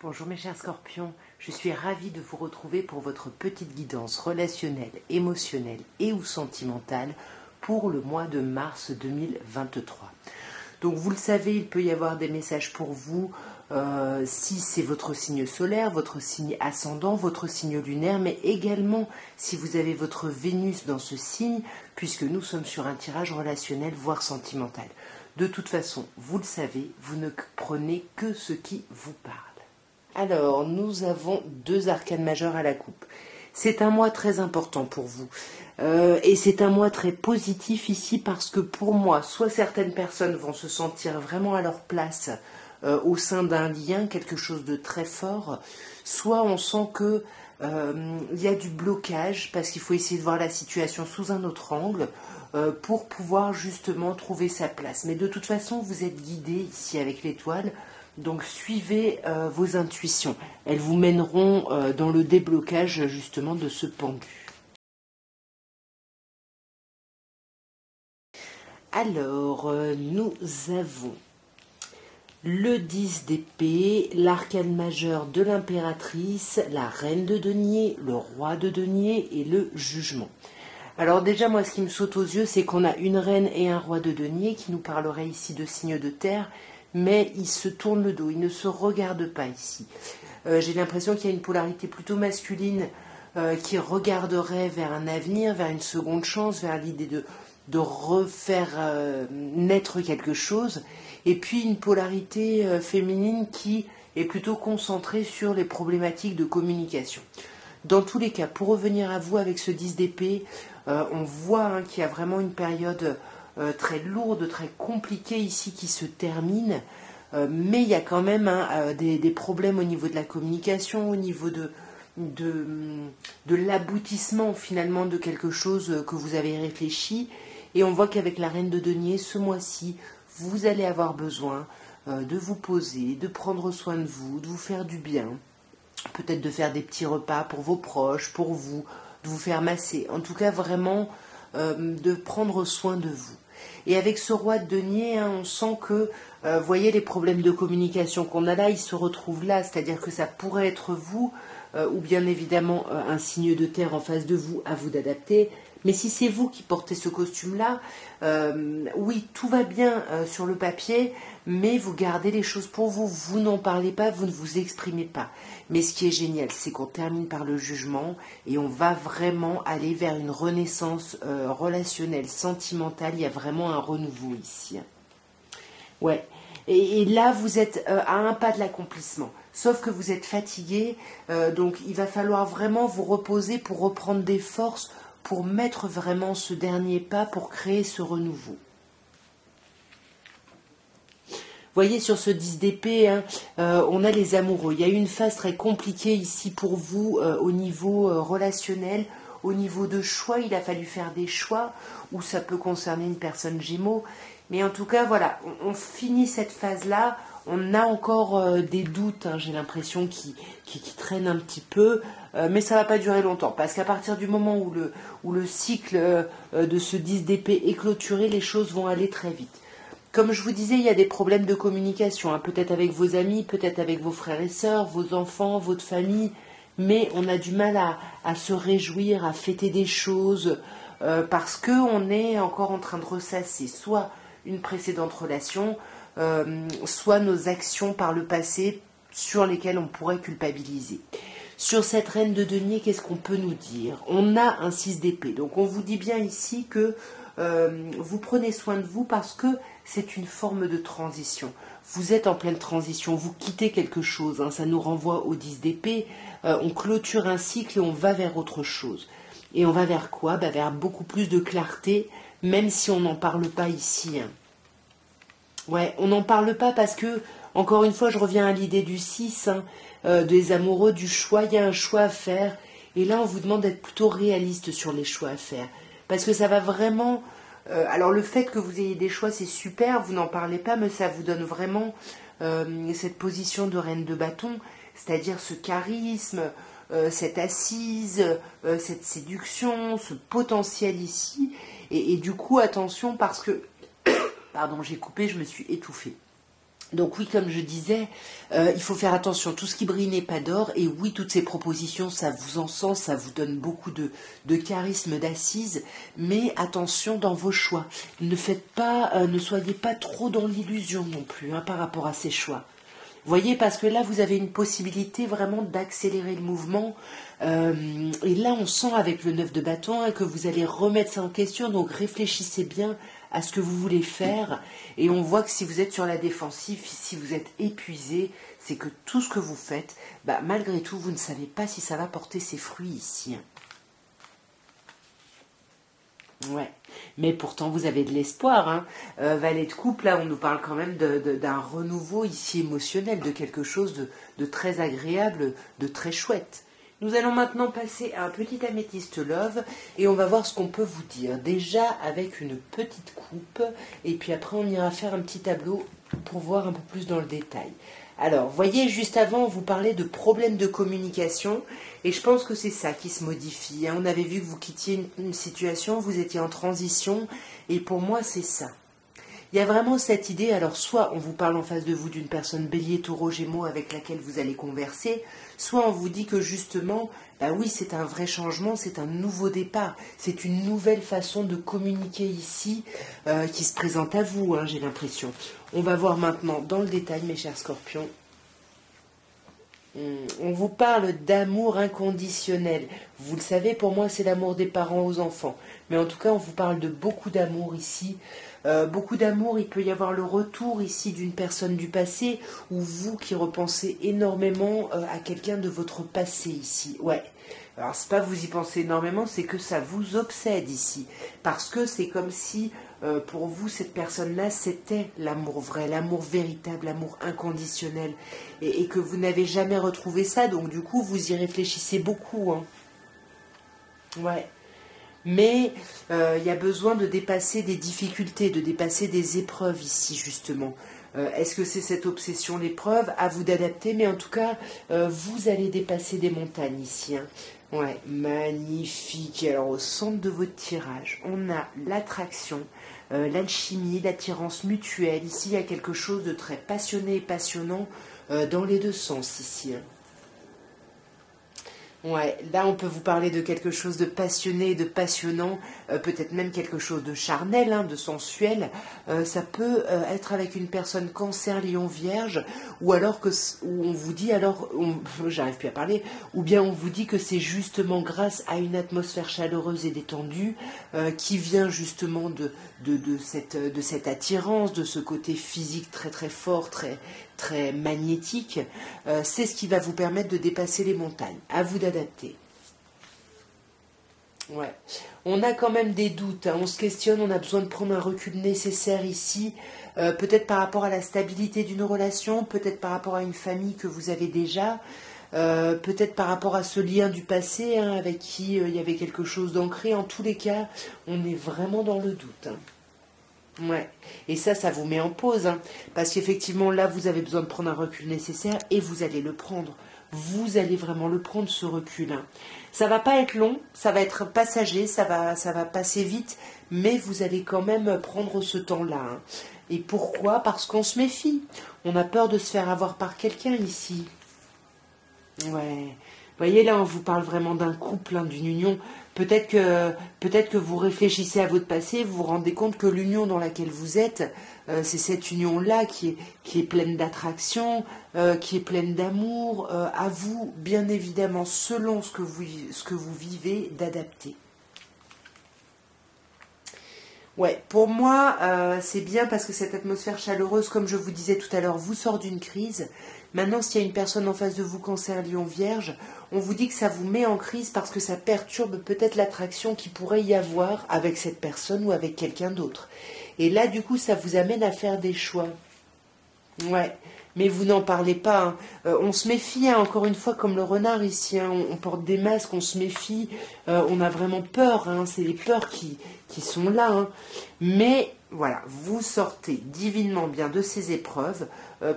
Bonjour mes chers scorpions, je suis ravie de vous retrouver pour votre petite guidance relationnelle, émotionnelle et ou sentimentale pour le mois de mars 2023. Donc vous le savez, il peut y avoir des messages pour vous si c'est votre signe solaire, votre signe ascendant, votre signe lunaire, mais également si vous avez votre Vénus dans ce signe, puisque nous sommes sur un tirage relationnel, voire sentimental. De toute façon, vous le savez, vous ne prenez que ce qui vous parle. Alors, nous avons deux arcanes majeures à la coupe. C'est un mois très important pour vous. Et c'est un mois très positif ici parce que pour moi, soit certaines personnes vont se sentir vraiment à leur place au sein d'un lien, quelque chose de très fort, soit on sent que il y a du blocage parce qu'il faut essayer de voir la situation sous un autre angle pour pouvoir justement trouver sa place. Mais de toute façon, vous êtes guidé ici avec l'étoile. Donc suivez vos intuitions, elles vous mèneront dans le déblocage justement de ce pendu. Alors, nous avons le 10 d'épée, l'arcane majeur de l'impératrice, la reine de denier, le roi de denier et le jugement. Alors déjà, moi, ce qui me saute aux yeux, c'est qu'on a une reine et un roi de denier qui nous parleraient ici de signes de terre, mais ils se tournent le dos, ils ne se regardent pas ici. J'ai l'impression qu'il y a une polarité plutôt masculine qui regarderait vers un avenir, vers une seconde chance, vers l'idée de refaire naître quelque chose, et puis une polarité féminine qui est plutôt concentrée sur les problématiques de communication. Dans tous les cas, pour revenir à vous avec ce 10 d'épée, on voit qu'il y a vraiment une période très lourde, très compliquée ici qui se termine, mais il y a quand même des problèmes au niveau de la communication, au niveau de l'aboutissement finalement de quelque chose que vous avez réfléchi, et on voit qu'avec la reine de denier, ce mois-ci, vous allez avoir besoin de vous poser, de prendre soin de vous faire du bien, peut-être de faire des petits repas pour vos proches, pour vous, de vous faire masser, en tout cas vraiment de prendre soin de vous. Et avec ce roi de denier, on sent que, vous voyez, les problèmes de communication qu'on a là, ils se retrouvent là, c'est-à-dire que ça pourrait être vous, ou bien évidemment un signe de terre en face de vous, à vous d'adapter. Mais si c'est vous qui portez ce costume-là, oui, tout va bien sur le papier, mais vous gardez les choses pour vous, vous n'en parlez pas, vous ne vous exprimez pas. Mais ce qui est génial, c'est qu'on termine par le jugement et on va vraiment aller vers une renaissance relationnelle, sentimentale. Il y a vraiment un renouveau ici. Ouais. Et là, vous êtes à un pas de l'accomplissement. Sauf que vous êtes fatigué, donc il va falloir vraiment vous reposer pour reprendre des forces, pour mettre vraiment ce dernier pas, pour créer ce renouveau. Vous voyez, sur ce 10 d'épée, on a les amoureux. Il y a eu une phase très compliquée ici pour vous au niveau relationnel, au niveau de choix. Il a fallu faire des choix, ou ça peut concerner une personne Gémeaux. Mais en tout cas, voilà, on finit cette phase-là. On a encore des doutes, j'ai l'impression, qui traînent un petit peu. Mais ça ne va pas durer longtemps. Parce qu'à partir du moment où le cycle de ce 10 d'épée est clôturé, les choses vont aller très vite. Comme je vous disais, il y a des problèmes de communication, peut-être avec vos amis, peut-être avec vos frères et sœurs, vos enfants, votre famille, mais on a du mal à se réjouir, à fêter des choses, parce qu'on est encore en train de ressasser soit une précédente relation, soit nos actions par le passé sur lesquelles on pourrait culpabiliser. Sur cette reine de denier, qu'est-ce qu'on peut nous dire? On a un 6 d'épée, donc on vous dit bien ici que vous prenez soin de vous parce que c'est une forme de transition. Vous êtes en pleine transition, vous quittez quelque chose, ça nous renvoie au 10 d'épée, on clôture un cycle et on va vers autre chose. Et on va vers quoi? Vers beaucoup plus de clarté, même si on n'en parle pas ici. Ouais, on n'en parle pas parce que, encore une fois, je reviens à l'idée du 6, des amoureux, du choix, il y a un choix à faire, et là on vous demande d'être plutôt réaliste sur les choix à faire. Parce que ça va vraiment... alors le fait que vous ayez des choix, c'est super, vous n'en parlez pas, mais ça vous donne vraiment cette position de reine de bâton, c'est-à-dire ce charisme, cette assise, cette séduction, ce potentiel ici. Et du coup, attention, parce que... Pardon, j'ai coupé, je me suis étouffée. Donc oui, comme je disais, il faut faire attention, tout ce qui brille n'est pas d'or, et oui, toutes ces propositions, ça vous encense, ça vous donne beaucoup de charisme, d'assises, mais attention dans vos choix. Ne faites pas, ne soyez pas trop dans l'illusion non plus, hein, par rapport à ces choix. Voyez, parce que là, vous avez une possibilité vraiment d'accélérer le mouvement. Et là, on sent avec le 9 de bâton, hein, que vous allez remettre ça en question. Donc, réfléchissez bien à ce que vous voulez faire. Et on voit que si vous êtes sur la défensive, si vous êtes épuisé, c'est que tout ce que vous faites, bah, malgré tout, vous ne savez pas si ça va porter ses fruits ici. Ouais, mais pourtant vous avez de l'espoir, hein. Valet de coupe, là on nous parle quand même d'un renouveau ici émotionnel, de quelque chose de très agréable, de très chouette. Nous allons maintenant passer à un petit améthyste love et on va voir ce qu'on peut vous dire. Déjà avec une petite coupe et puis après on ira faire un petit tableau pour voir un peu plus dans le détail. Alors, voyez, juste avant, on vous parlait de problèmes de communication, et je pense que c'est ça qui se modifie. Hein. On avait vu que vous quittiez une situation, vous étiez en transition, et pour moi, c'est ça. Il y a vraiment cette idée, alors soit on vous parle en face de vous d'une personne bélier, taureau, gémeaux avec laquelle vous allez converser, soit on vous dit que justement, bah oui, c'est un vrai changement, c'est un nouveau départ, c'est une nouvelle façon de communiquer ici qui se présente à vous, hein, j'ai l'impression. On va voir maintenant dans le détail, mes chers scorpions. On vous parle d'amour inconditionnel. Vous le savez, pour moi, c'est l'amour des parents aux enfants. Mais en tout cas, on vous parle de beaucoup d'amour ici. Beaucoup d'amour, il peut y avoir le retour ici d'une personne du passé ou vous qui repensez énormément à quelqu'un de votre passé ici. Ouais. Alors, c'est pas vous y pensez énormément, c'est que ça vous obsède ici. Parce que c'est comme si, pour vous, cette personne-là, c'était l'amour vrai, l'amour véritable, l'amour inconditionnel. Et que vous n'avez jamais retrouvé ça, donc du coup, vous y réfléchissez beaucoup. Hein. Ouais. Mais il y a besoin de dépasser des difficultés, de dépasser des épreuves ici, justement. Est-ce que c'est cette obsession, l'épreuve? À vous d'adapter, mais en tout cas, vous allez dépasser des montagnes ici. Hein. Ouais, magnifique. Alors, au centre de votre tirage, on a l'attraction, l'alchimie, l'attirance mutuelle. Ici, il y a quelque chose de très passionné et passionnant dans les deux sens, ici. Hein. Ouais, là on peut vous parler de quelque chose de passionné, de passionnant, peut-être même quelque chose de charnel, hein, de sensuel. Ça peut être avec une personne cancer, lion, vierge, ou alors que où on vous dit j'arrive plus à parler, ou bien on vous dit que c'est justement grâce à une atmosphère chaleureuse et détendue qui vient justement de cette attirance, de ce côté physique très très fort, très magnétique, c'est ce qui va vous permettre de dépasser les montagnes. À vous d'adapter. Ouais. On a quand même des doutes, hein. On se questionne, on a besoin de prendre un recul nécessaire ici, peut-être par rapport à la stabilité d'une relation, peut-être par rapport à une famille que vous avez déjà, peut-être par rapport à ce lien du passé hein, avec qui il y avait quelque chose d'ancré. En tous les cas, on est vraiment dans le doute. Hein. Ouais, et ça vous met en pause, hein, parce qu'effectivement, là, vous avez besoin de prendre un recul nécessaire et vous allez le prendre. Vous allez vraiment le prendre, ce recul. Hein. Ça va pas être long, ça va être passager, ça va passer vite, mais vous allez quand même prendre ce temps-là. Hein. Et pourquoi? Parce qu'on se méfie. On a peur de se faire avoir par quelqu'un ici. Ouais. Vous voyez, là, on vous parle vraiment d'un couple, hein, d'une union. Peut-être que vous réfléchissez à votre passé, vous vous rendez compte que l'union dans laquelle vous êtes, c'est cette union-là qui est pleine d'attraction, qui est pleine d'amour. À vous, bien évidemment, selon ce que vous vivez, d'adapter. Ouais, pour moi, c'est bien parce que cette atmosphère chaleureuse, comme je vous disais tout à l'heure, vous sort d'une crise. Maintenant, s'il y a une personne en face de vous, cancer, lion, vierge, on vous dit que ça vous met en crise parce que ça perturbe peut-être l'attraction qui pourrait y avoir avec cette personne ou avec quelqu'un d'autre. Et là, du coup, ça vous amène à faire des choix. Ouais, mais vous n'en parlez pas. Hein. On se méfie, hein, encore une fois, comme le renard ici. Hein. On porte des masques, on se méfie. On a vraiment peur. Hein. C'est les peurs qui sont là. Hein. Mais voilà, vous sortez divinement bien de ces épreuves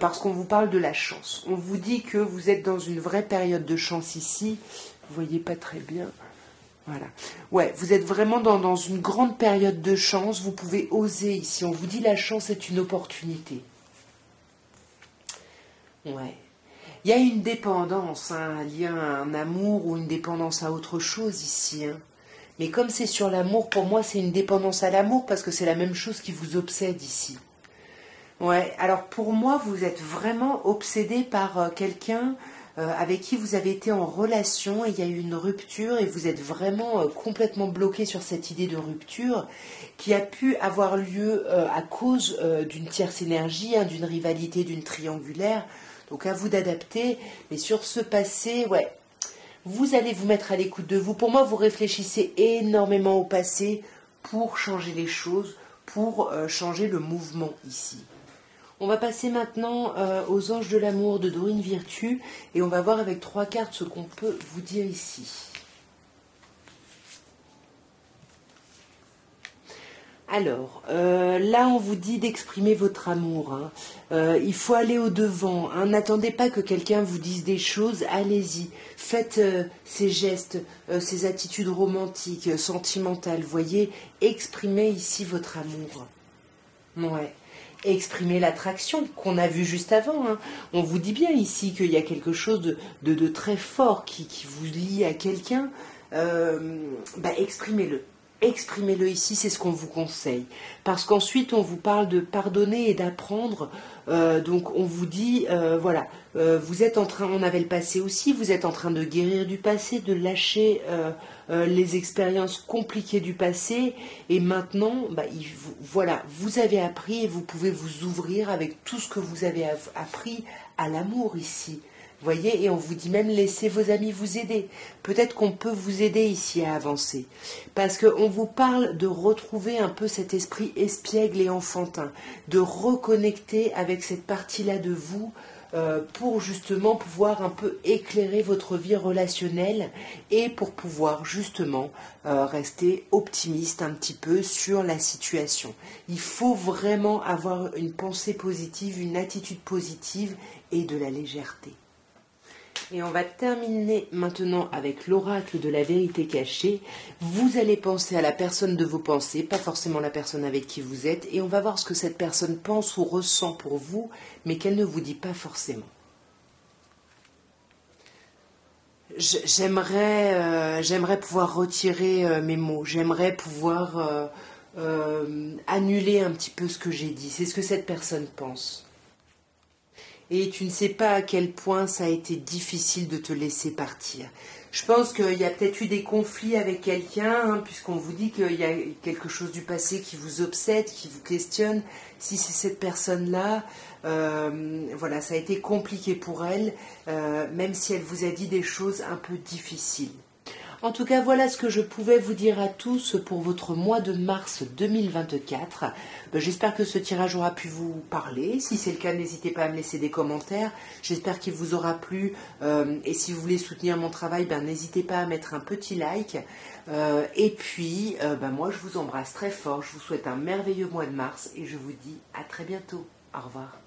parce qu'on vous parle de la chance. On vous dit que vous êtes dans une vraie période de chance ici. Vous voyez pas très bien. Voilà. Ouais, vous êtes vraiment dans une grande période de chance. Vous pouvez oser ici. On vous dit la chance est une opportunité. Ouais. Il y a une dépendance, hein, un lien à un amour ou une dépendance à autre chose ici, hein. Mais comme c'est sur l'amour, pour moi, c'est une dépendance à l'amour parce que c'est la même chose qui vous obsède ici. Ouais, alors pour moi, vous êtes vraiment obsédé par quelqu'un avec qui vous avez été en relation et il y a eu une rupture et vous êtes vraiment complètement bloqué sur cette idée de rupture qui a pu avoir lieu à cause d'une tierce énergie, hein, d'une rivalité, d'une triangulaire. Donc à vous d'adapter. Mais sur ce passé, ouais, vous allez vous mettre à l'écoute de vous. Pour moi, vous réfléchissez énormément au passé pour changer les choses, pour changer le mouvement ici. On va passer maintenant aux anges de l'amour de Dorine Virtue et on va voir avec 3 cartes ce qu'on peut vous dire ici. Alors, là on vous dit d'exprimer votre amour, hein. Il faut aller au-devant, hein. N'attendez pas que quelqu'un vous dise des choses, allez-y. Faites ces gestes, ces attitudes romantiques, sentimentales, voyez, exprimez ici votre amour. Ouais. Exprimer l'attraction qu'on a vue juste avant, hein. On vous dit bien ici qu'il y a quelque chose de très fort qui vous lie à quelqu'un. Exprimez-le. Exprimez-le ici, c'est ce qu'on vous conseille. Parce qu'ensuite, on vous parle de pardonner et d'apprendre. Donc, on vous dit, voilà, vous êtes en train, on avait le passé aussi, vous êtes en train de guérir du passé, de lâcher les expériences compliquées du passé. Et maintenant, voilà, vous avez appris et vous pouvez vous ouvrir avec tout ce que vous avez appris à l'amour ici. Voyez, et on vous dit même laissez vos amis vous aider. Peut-être qu'on peut vous aider ici à avancer. Parce qu'on vous parle de retrouver un peu cet esprit espiègle et enfantin, de reconnecter avec cette partie-là de vous pour justement pouvoir un peu éclairer votre vie relationnelle et pour pouvoir justement rester optimiste un petit peu sur la situation. Il faut vraiment avoir une pensée positive, une attitude positive et de la légèreté. Et on va terminer maintenant avec l'oracle de la vérité cachée. Vous allez penser à la personne de vos pensées, pas forcément la personne avec qui vous êtes, et on va voir ce que cette personne pense ou ressent pour vous, mais qu'elle ne vous dit pas forcément. J'aimerais pouvoir retirer mes mots, j'aimerais pouvoir annuler un petit peu ce que j'ai dit. C'est ce que cette personne pense. Et tu ne sais pas à quel point ça a été difficile de te laisser partir. Je pense qu'il y a peut-être eu des conflits avec quelqu'un, hein, puisqu'on vous dit qu'il y a quelque chose du passé qui vous obsède, qui vous questionne. Si c'est cette personne-là, voilà, ça a été compliqué pour elle, même si elle vous a dit des choses un peu difficiles. En tout cas, voilà ce que je pouvais vous dire à tous pour votre mois de mars 2024. J'espère que ce tirage aura pu vous parler. Si c'est le cas, n'hésitez pas à me laisser des commentaires. J'espère qu'il vous aura plu. Et si vous voulez soutenir mon travail, n'hésitez pas à mettre un petit like. Et puis, moi, je vous embrasse très fort. Je vous souhaite un merveilleux mois de mars et je vous dis à très bientôt. Au revoir.